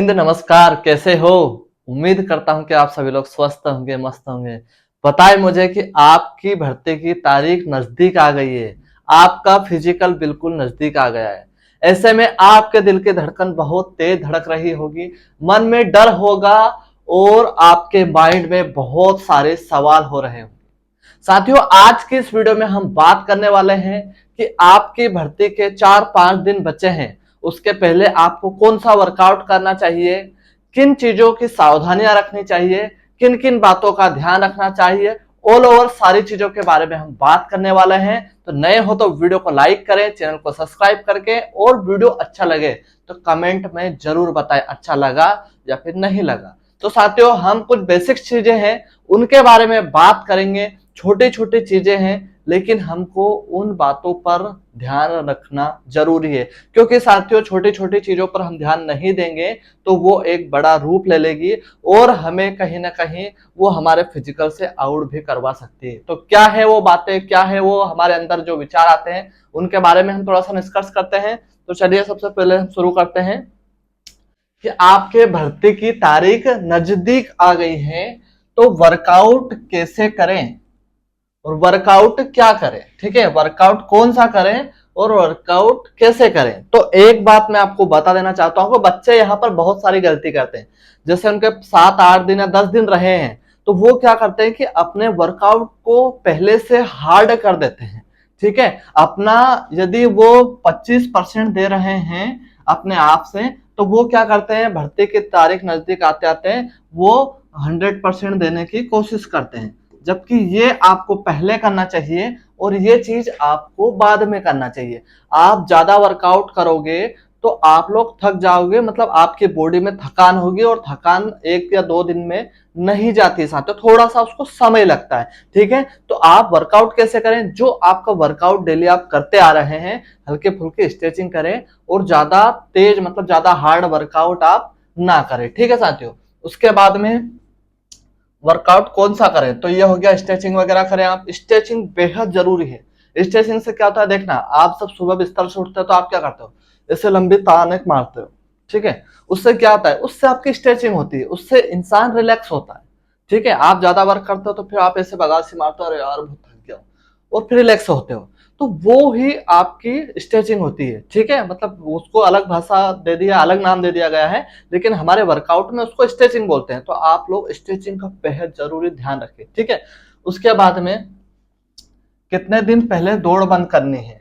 नमस्कार, कैसे हो? उम्मीद करता हूं कि आप सभी लोग स्वस्थ होंगे, मस्त होंगे। बताएं मुझे कि आपकी भर्ती की तारीख नजदीक आ गई है, आपका फिजिकल बिल्कुल नजदीक आ गया है। ऐसे में आपके दिल की धड़कन बहुत तेज धड़क रही होगी, मन में डर होगा और आपके माइंड में बहुत सारे सवाल हो रहे होंगे। साथियों, आज की इस वीडियो में हम बात करने वाले हैं कि आपकी भर्ती के 4-5 दिन बचे हैं, उसके पहले आपको कौन सा वर्कआउट करना चाहिए, किन चीजों की सावधानियां रखनी चाहिए, किन किन बातों का ध्यान रखना चाहिए, ऑल ओवर सारी चीजों के बारे में हम बात करने वाले हैं। तो नए हो तो वीडियो को लाइक करें, चैनल को सब्सक्राइब करके, और वीडियो अच्छा लगे तो कमेंट में जरूर बताएं अच्छा लगा या फिर नहीं लगा। तो साथियों, हम कुछ बेसिक चीजें हैं उनके बारे में बात करेंगे। छोटी छोटी चीजें हैं लेकिन हमको उन बातों पर ध्यान रखना जरूरी है, क्योंकि साथियों छोटी छोटी चीजों पर हम ध्यान नहीं देंगे तो वो एक बड़ा रूप ले लेगी और हमें कहीं ना कहीं वो हमारे फिजिकल से आउट भी करवा सकती है। तो क्या है वो बातें, क्या है वो हमारे अंदर जो विचार आते हैं, उनके बारे में हम थोड़ा सा निष्कर्ष करते हैं। तो चलिए सबसे पहले हम शुरू करते हैं कि आपके भर्ती की तारीख नजदीक आ गई है, तो वर्कआउट कैसे करें और वर्कआउट क्या करें। ठीक है, वर्कआउट कौन सा करें और वर्कआउट कैसे करें। तो एक बात मैं आपको बता देना चाहता हूं कि बच्चे यहाँ पर बहुत सारी गलती करते हैं। जैसे उनके 7-8 दिन या 10 दिन रहे हैं तो वो क्या करते हैं कि अपने वर्कआउट को पहले से हार्ड कर देते हैं। ठीक है, अपना यदि वो 25% दे रहे हैं अपने आप से, तो वो क्या करते हैं, भर्ती की तारीख नजदीक आते आते वो 100% देने की कोशिश करते हैं, जबकि ये आपको पहले करना चाहिए और ये चीज आपको बाद में करना चाहिए। आप ज्यादा वर्कआउट करोगे तो आप लोग थक जाओगे, मतलब आपकी बॉडी में थकान होगी और थकान 1 या 2 दिन में नहीं जाती, साथ थोड़ा सा उसको समय लगता है। ठीक है, तो आप वर्कआउट कैसे करें, जो आपका वर्कआउट डेली आप करते आ रहे हैं हल्के फुल्के स्ट्रेचिंग करें और ज्यादा तेज मतलब ज्यादा हार्ड वर्कआउट आप ना करें। ठीक है साथियों, उसके बाद में वर्कआउट कौन सा करें, तो ये हो गया स्ट्रेचिंग वगैरह करें। आप स्ट्रेचिंग बेहद जरूरी है। स्ट्रेचिंग से क्या होता है, देखना आप सब सुबह बिस्तर से उठते हो तो आप क्या करते हो, ऐसे लंबी तान मारते हो। ठीक है, उससे क्या होता है, उससे आपकी स्ट्रेचिंग होती है, उससे इंसान रिलैक्स होता है। ठीक है, आप ज्यादा वर्क करते हो तो फिर आप ऐसे बगासी मारते हो, अरे यार बहुत थक गया, और फिर रिलैक्स होते हो, तो वो ही आपकी स्ट्रेचिंग होती है। ठीक है, मतलब उसको अलग भाषा दे दिया, अलग नाम दे दिया गया है, लेकिन हमारे वर्कआउट में उसको स्ट्रेचिंग बोलते हैं। तो आप लोग स्ट्रेचिंग का बेहद जरूरी ध्यान रखें। ठीक है, उसके बाद में कितने दिन पहले दौड़ बंद करनी है।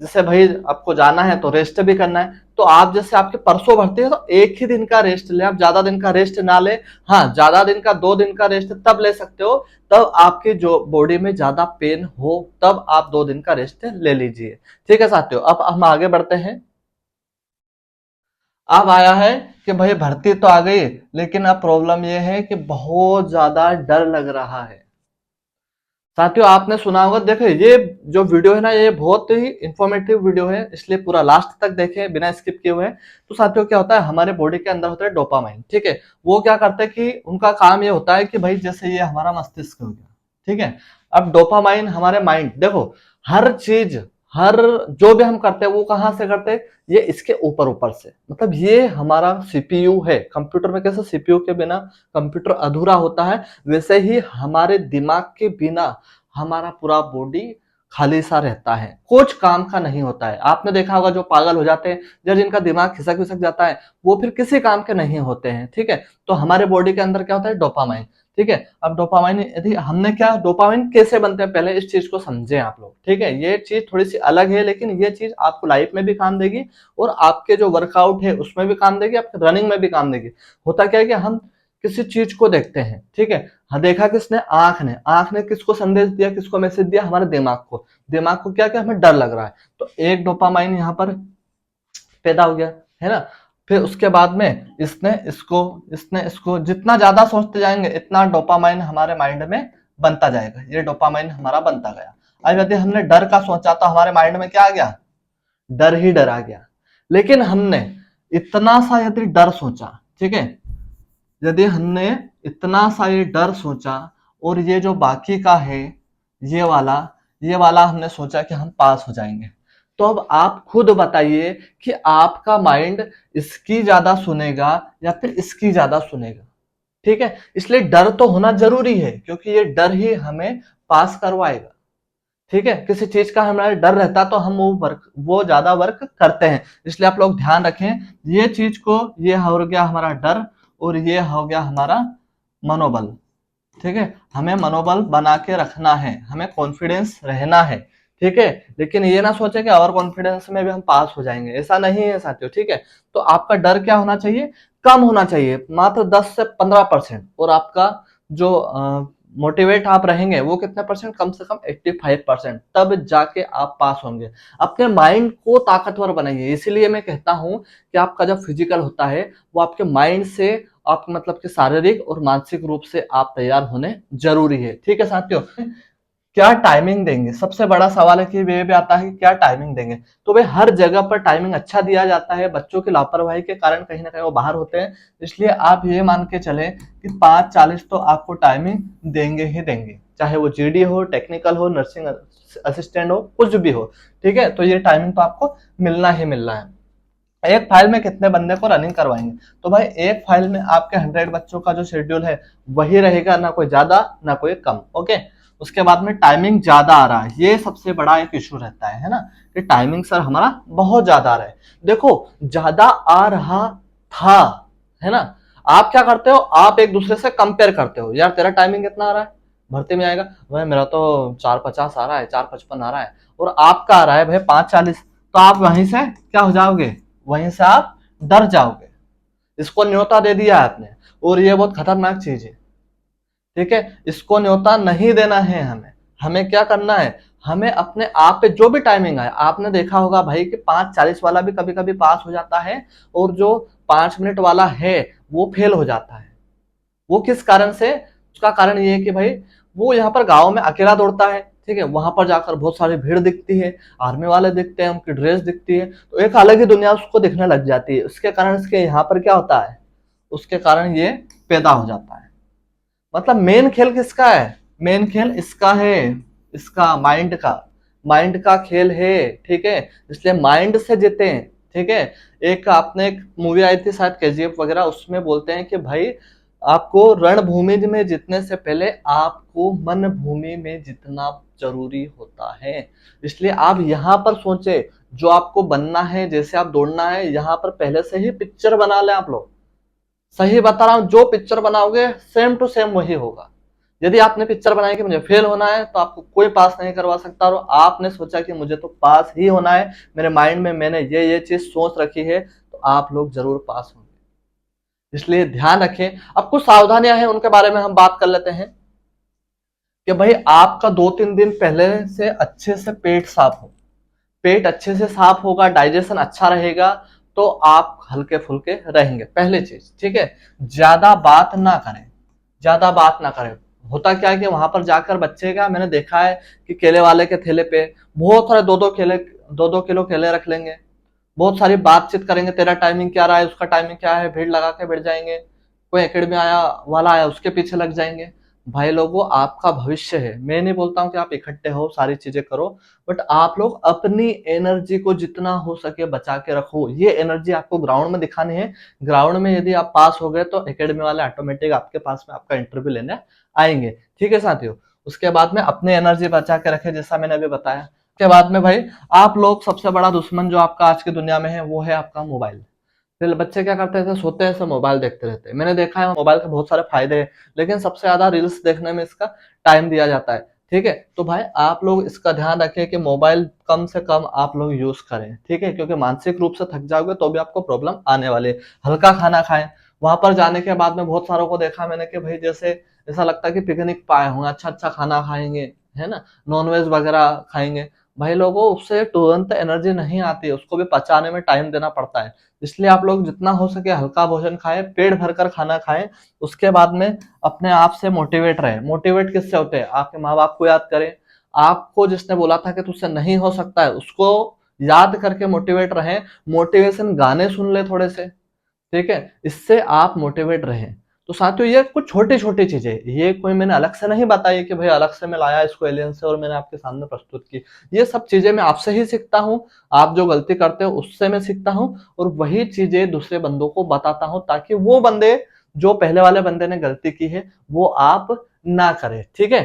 जैसे भाई आपको जाना है तो रेस्ट भी करना है, तो आप जैसे आपके परसों भर्ती है तो एक ही दिन का रेस्ट ले, आप ज्यादा दिन का रेस्ट ना ले। हाँ, ज्यादा दिन का 2 दिन का रेस्ट तब ले सकते हो तब आपकी जो बॉडी में ज्यादा पेन हो, तब आप 2 दिन का रेस्ट ले लीजिए। ठीक है साथियों, अब हम आगे बढ़ते हैं। अब आया है कि भाई भर्ती तो आ गई, लेकिन अब प्रॉब्लम यह है कि बहुत ज्यादा डर लग रहा है। साथियों, आपने सुना होगा, देखो ये जो वीडियो है ना, ये बहुत ही इंफॉर्मेटिव वीडियो है, इसलिए पूरा लास्ट तक देखें बिना स्किप किए हुए। तो साथियों क्या होता है, हमारे बॉडी के अंदर होता है डोपामाइन। ठीक है, वो क्या करते हैं कि उनका काम ये होता है कि भाई जैसे ये हमारा मस्तिष्क हो गया। ठीक है, अब डोपामाइन हमारे माइंड, देखो हर चीज, हर जो भी हम करते हैं वो कहाँ से करते हैं, ये इसके ऊपर ऊपर से, मतलब ये हमारा सीपीयू है। कंप्यूटर में कैसे सीपीयू के बिना कंप्यूटर अधूरा होता है, वैसे ही हमारे दिमाग के बिना हमारा पूरा बॉडी खाली सा रहता है, कुछ काम का नहीं होता है। आपने देखा होगा जो पागल हो जाते हैं या जिनका दिमाग खिसक खिसक जाता है, वो फिर किसी काम के नहीं होते हैं। ठीक है, तो हमारे बॉडी के अंदर क्या होता है, डोपामाइन। ठीक है, अब डोपामाइन यदि हमने क्या, डोपामाइन कैसे बनते हैं पहले इस चीज को समझें आप लोग। ठीक है, ये चीज थोड़ी सी अलग है, लेकिन ये चीज आपको लाइफ में भी काम देगी और आपके जो वर्कआउट है उसमें भी काम देगी, आपके रनिंग में भी काम देगी। होता क्या है कि हम किसी चीज को देखते हैं। ठीक है, हाँ, देखा किसने, आंख ने किसको संदेश दिया, किसको मैसेज दिया, हमारे दिमाग को क्या क्या हमें डर लग रहा है, तो एक डोपामाइन यहाँ पर पैदा हो गया, है ना। फिर उसके बाद में इसने इसको जितना ज्यादा सोचते जाएंगे इतना डोपामाइन हमारे माइंड में बनता जाएगा, ये डोपामाइन हमारा बनता गया। अब यदि हमने डर का सोचा तो हमारे माइंड में क्या आ गया, डर ही डर आ गया। लेकिन हमने इतना सा यदि डर सोचा, ठीक है, यदि हमने इतना सा ये डर सोचा और ये जो बाकी का है, ये वाला हमने सोचा कि हम पास हो जाएंगे, तो अब आप खुद बताइए कि आपका माइंड इसकी ज्यादा सुनेगा या फिर इसकी ज्यादा सुनेगा। ठीक है, इसलिए डर तो होना जरूरी है, क्योंकि ये डर ही हमें पास करवाएगा। ठीक है, किसी चीज का हमारा डर रहता तो हम वो ज्यादा वर्क करते हैं। इसलिए आप लोग ध्यान रखें, ये चीज को, ये हो गया हमारा डर और ये हो गया हमारा मनोबल। ठीक है, हमें मनोबल बना के रखना है, हमें कॉन्फिडेंस रहना है। ठीक है, लेकिन ये ना सोचे कि ओवर कॉन्फिडेंस में भी हम पास हो जाएंगे, ऐसा नहीं है साथियों। ठीक है, तो आपका डर क्या होना चाहिए, कम होना चाहिए, मात्र 10 से 15%। और आपका जो मोटिवेट आप रहेंगे वो कितने परसेंट, कम से कम 85%, तब जाके आप पास होंगे। अपने माइंड को ताकतवर बनाइए। इसीलिए मैं कहता हूं कि आपका जब फिजिकल होता है वो आपके माइंड से, आप मतलब कि शारीरिक और मानसिक रूप से आप तैयार होने जरूरी है। ठीक है साथियों, क्या टाइमिंग देंगे, सबसे बड़ा सवाल है कि वे भी आता है कि क्या टाइमिंग देंगे। तो वे हर जगह पर टाइमिंग अच्छा दिया जाता है, बच्चों की लापरवाही के कारण कहीं ना कहीं वो बाहर होते हैं। इसलिए आप ये मान के चले कि 5:40 तो आपको टाइमिंग देंगे ही देंगे, चाहे वो जीडी हो, टेक्निकल हो, नर्सिंग असिस्टेंट हो, कुछ भी हो। ठीक है, तो ये टाइमिंग तो आपको मिलना ही मिलना है। एक फाइल में कितने बंदे को रनिंग करवाएंगे, तो भाई एक फाइल में आपके 100 बच्चों का जो शेड्यूल है वही रहेगा, ना कोई ज्यादा ना कोई कम। ओके, उसके बाद में टाइमिंग ज्यादा आ रहा है, ये सबसे बड़ा एक इशू रहता है ना, कि टाइमिंग सर हमारा बहुत ज्यादा आ रहा है। देखो, ज्यादा आ रहा था, है ना, आप क्या करते हो, आप एक दूसरे से कंपेयर करते हो, यार तेरा टाइमिंग कितना आ रहा है, भर्ती में आएगा भाई मेरा तो 4:50 आ रहा है, 4:55 आ रहा है, और आपका आ रहा है भाई 5:40, तो आप वहीं से क्या हो जाओगे, वहीं से आप डर जाओगे। इसको न्योता दे दिया आपने, और ये बहुत खतरनाक चीज है। ठीक है, इसको न्योता नहीं देना है हमें। हमें क्या करना है, हमें अपने आप पे जो भी टाइमिंग है, आपने देखा होगा भाई कि 5:40 वाला भी कभी कभी पास हो जाता है, और जो 5 मिनट वाला है वो फेल हो जाता है। वो किस कारण से, उसका कारण ये है कि भाई वो यहाँ पर गांव में अकेला दौड़ता है। ठीक है, वहां पर जाकर बहुत सारी भीड़ दिखती है, आर्मी वाले दिखते हैं, उनकी ड्रेस दिखती है, तो एक अलग ही दुनिया उसको दिखने लग जाती है। उसके कारण इसके यहाँ पर क्या होता है, उसके कारण ये पैदा हो जाता है। मतलब मेन खेल किसका है, मेन खेल इसका है, इसका माइंड का खेल है। ठीक है, इसलिए माइंड से जीते हैं। ठीक है, एक आपने एक मूवी आई थी शायद केजीएफ वगैरह, उसमें बोलते हैं कि भाई आपको रणभूमि में जीतने से पहले आपको मन भूमि में जीतना जरूरी होता है। इसलिए आप यहाँ पर सोचे, जो आपको बनना है, जैसे आप दौड़ना है, यहाँ पर पहले से ही पिक्चर बना ले आप लोग। सही बता रहा हूं, जो पिक्चर बनाओगे सेम टू सेम वही होगा। यदि आपने पिक्चर बनाई कि मुझे फेल होना है, तो आपको कोई पास नहीं करवा सकता, और आपने सोचा कि मुझे तो पास ही होना है, मेरे माइंड में मैंने ये चीज सोच रखी है, तो आप लोग जरूर पास होंगे। इसलिए ध्यान रखें। अब कुछ सावधानियां हैं, उनके बारे में हम बात कर लेते हैं कि भाई आपका 2-3 दिन पहले से अच्छे से पेट साफ हो, पेट अच्छे से साफ होगा, डाइजेशन अच्छा रहेगा, तो आप हल्के फुल्के रहेंगे, पहली चीज। ठीक है, ज्यादा बात ना करें, ज्यादा बात ना करें। होता क्या है कि वहां पर जाकर बच्चे का मैंने देखा है कि केले वाले के ठेले पे बहुत सारे 2-2 किलो केले रख लेंगे, बहुत सारी बातचीत करेंगे, तेरा टाइमिंग क्या रहा है, उसका टाइमिंग क्या है, भीड़ लगा के बैठ जाएंगे, कोई एकेडमी आया वाला आया उसके पीछे लग जाएंगे। भाई लोगों, आपका भविष्य है, मैं नहीं बोलता हूं कि आप इकट्ठे हो सारी चीजें करो, बट आप लोग अपनी एनर्जी को जितना हो सके बचा के रखो। ये एनर्जी आपको ग्राउंड में दिखानी है। ग्राउंड में यदि आप पास हो गए तो एकेडमी वाले ऑटोमेटिक आपके पास में आपका इंटरव्यू लेने आएंगे। ठीक है साथियों, उसके बाद में अपनी एनर्जी बचा के रखे, जैसा मैंने अभी बताया। के बाद में भाई, आप लोग सबसे बड़ा दुश्मन जो आपका आज की दुनिया में है वो है आपका मोबाइल। फिर बच्चे क्या करते थे, सोते हैं, मोबाइल देखते रहते हैं। मैंने देखा है मोबाइल के बहुत सारे फायदे हैं, लेकिन सबसे ज्यादा रील्स देखने में इसका टाइम दिया जाता है। ठीक है, तो भाई आप लोग इसका ध्यान रखें कि मोबाइल कम से कम आप लोग यूज करें। ठीक है, क्योंकि मानसिक रूप से थक जाओगे तो भी आपको प्रॉब्लम आने वाली है। हल्का खाना खाएं। वहां पर जाने के बाद में बहुत सारों को देखा मैंने कि भाई जैसे ऐसा लगता है कि पिकनिक पाए होंगे, अच्छा अच्छा खाना खाएंगे, है ना, नॉनवेज वगैरह खाएंगे। भाई लोगों, उससे तुरंत एनर्जी नहीं आती है, उसको भी पचाने में टाइम देना पड़ता है। इसलिए आप लोग जितना हो सके हल्का भोजन खाएं, पेट भरकर खाना खाएं। उसके बाद में अपने आप से मोटिवेट रहे। मोटिवेट किससे होते हैं, आपके माँ बाप को याद करें, आपको जिसने बोला था कि तुझसे नहीं हो सकता है उसको याद करके मोटिवेट रहे। मोटिवेशन गाने सुन ले थोड़े से, ठीक है, इससे आप मोटिवेट रहें। तो साथियों ये कुछ छोटी छोटी चीजें, ये कोई मैंने अलग से नहीं बताई कि भाई अलग से मैं लाया इसको एलियन से और मैंने आपके सामने प्रस्तुत की। ये सब चीजें मैं आपसे ही सीखता हूँ, आप जो गलती करते हो उससे मैं सीखता हूँ और वही चीजें दूसरे बंदों को बताता हूँ ताकि वो बंदे जो पहले वाले बंदे ने गलती की है वो आप ना करें। ठीक है,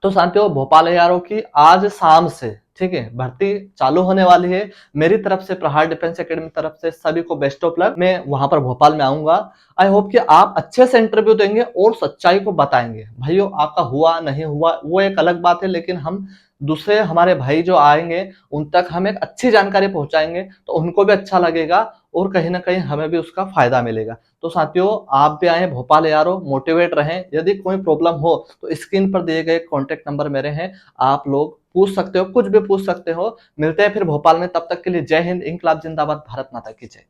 तो साथियों भोपाल एआरओ की आज शाम से, ठीक है, भर्ती चालू होने वाली है। मेरी तरफ से, प्रहार डिफेंस एकेडमी तरफ से सभी को बेस्ट ऑफ लक। मैं वहां पर भोपाल में आऊंगा। आई होप कि आप अच्छे से इंटरव्यू देंगे और सच्चाई को बताएंगे। भाइयों आपका हुआ नहीं हुआ वो एक अलग बात है, लेकिन हम दूसरे हमारे भाई जो आएंगे उन तक हम एक अच्छी जानकारी पहुंचाएंगे तो उनको भी अच्छा लगेगा और कहीं ना कहीं हमें भी उसका फायदा मिलेगा। तो साथियों आप भी आए भोपाल एआरओ, मोटिवेट रहें। यदि कोई प्रॉब्लम हो तो स्क्रीन पर दिए गए कॉन्टेक्ट नंबर मेरे हैं, आप लोग पूछ सकते हो, कुछ भी पूछ सकते हो। मिलते हैं फिर भोपाल में, तब तक के लिए जय हिंद, इंकलाब जिंदाबाद, भारत माता की जय।